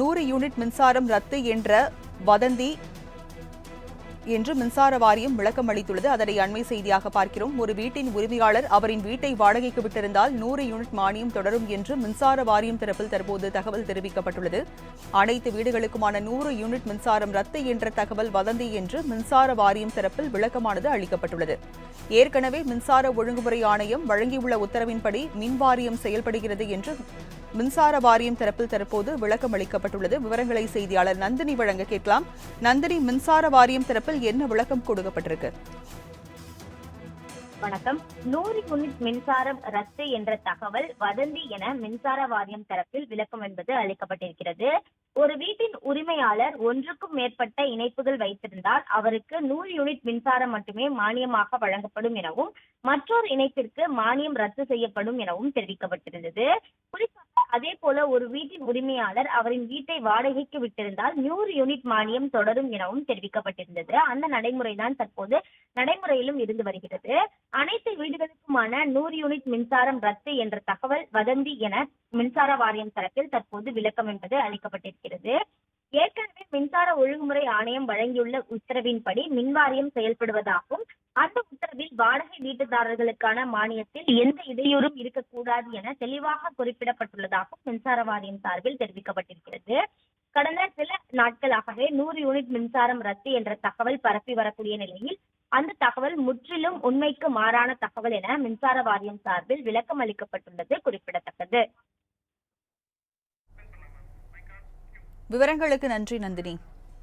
100 unit மின்சாரம் ரத்து என்ற வதந்தி என்று மின்சார வாரியம் விளக்கம் அளித்துள்ளது. அதனை அண்மை செய்தியாக பார்க்கிறோம். ஒரு வீட்டின் உரிமையாளர் அவரின் வீட்டை வாடகைக்கு விட்டிருந்தால் 100 யூனிட் மானியம் தொடரும் என்று மின்சார வாரியம் தரப்பில் தற்போது தகவல் தெரிவிக்கப்பட்டுள்ளது. அனைத்து வீடுகளுக்குமான 100 யூனிட் மின்சாரம் ரத்து என்ற தகவல் வதந்தி என்று மின்சார வாரியம் தரப்பில் விளக்கமானது அளிக்கப்பட்டுள்ளது. ஏற்கனவே மின்சார ஒழுங்குமுறை ஆணையம் வழங்கியுள்ள உத்தரவின்படி மின் வாரியம் செயல்படுகிறது என்று மின்சார வாரியம் தரப்பில் தற்போது விளக்கம் அளிக்கப்பட்டுள்ளது. விவரங்களை செய்தியாளர் நந்தினி வழங்க கேட்கலாம். நந்தினி, மின்சார வாரியம் தரப்பில் என்ன விளக்கம் கொடுக்கப்பட்டிருக்கு? வணக்கம். 100 யூனிட் மின்சாரம் ரத்து என்ற தகவல் வதந்தி என மின்சார வாரியம் தரப்பில் விளக்கம் என்பது அளிக்கப்பட்டிருக்கிறது. ஒரு வீட்டின் உரிமையாளர் ஒன்றுக்கும் மேற்பட்ட இணைப்புகள் வைத்திருந்தால் அவருக்கு 100 யூனிட் மின்சாரம் மட்டுமே மானியமாக வழங்கப்படும் எனவும் மற்றொரு இணைப்பிற்கு மானியம் ரத்து செய்யப்படும் எனவும் தெரிவிக்கப்பட்டிருந்தது. குறிப்பாக அதே போல ஒரு வீட்டின் உரிமையாளர் அவரின் வீட்டை வாடகைக்கு விட்டிருந்தால் 100 யூனிட் மானியம் தொடரும் எனவும் தெரிவிக்கப்பட்டிருந்தது. அந்த நடைமுறைதான் தற்போது நடைமுறையிலும் இருந்து வருகிறது. அனைத்து வீடுகளுக்குமான 100 யூனிட் மின்சாரம் ரத்து என்ற தகவல் வதந்தி என மின்சார வாரியம் தரப்பில் தற்போது விளக்கம் என்பது அளிக்கப்பட்டிருக்கிறது. ஏற்கனவே மின்சார ஒழுங்குமுறை ஆணையம் வழங்கியுள்ள உத்தரவின்படி மின்வாரியம் செயல்படுவதாகவும் அந்த உத்தரவில் வாடகை வீட்டுதாரர்களுக்கான மானியத்தில் எந்த இடையூறும் இருக்கக்கூடாது என தெளிவாக குறிப்பிடப்பட்டுள்ளதாகவும் மின்சார வாரியம் சார்பில் தெரிவிக்கப்பட்டிருக்கிறது. கடந்த சில நாட்களாகவே 100 யூனிட் மின்சாரம் ரத்து என்ற தகவல் பரப்பி வரக்கூடிய நிலையில் அந்த தகவல் முற்றிலும் உண்மைக்கு மாறான தகவல் என மின்சார வாரியம் சார்பில் விளக்கம் அளிக்கப்பட்டுள்ளது குறிப்பிடத்தக்கது. விவரங்களுக்கு நன்றி நந்தினி.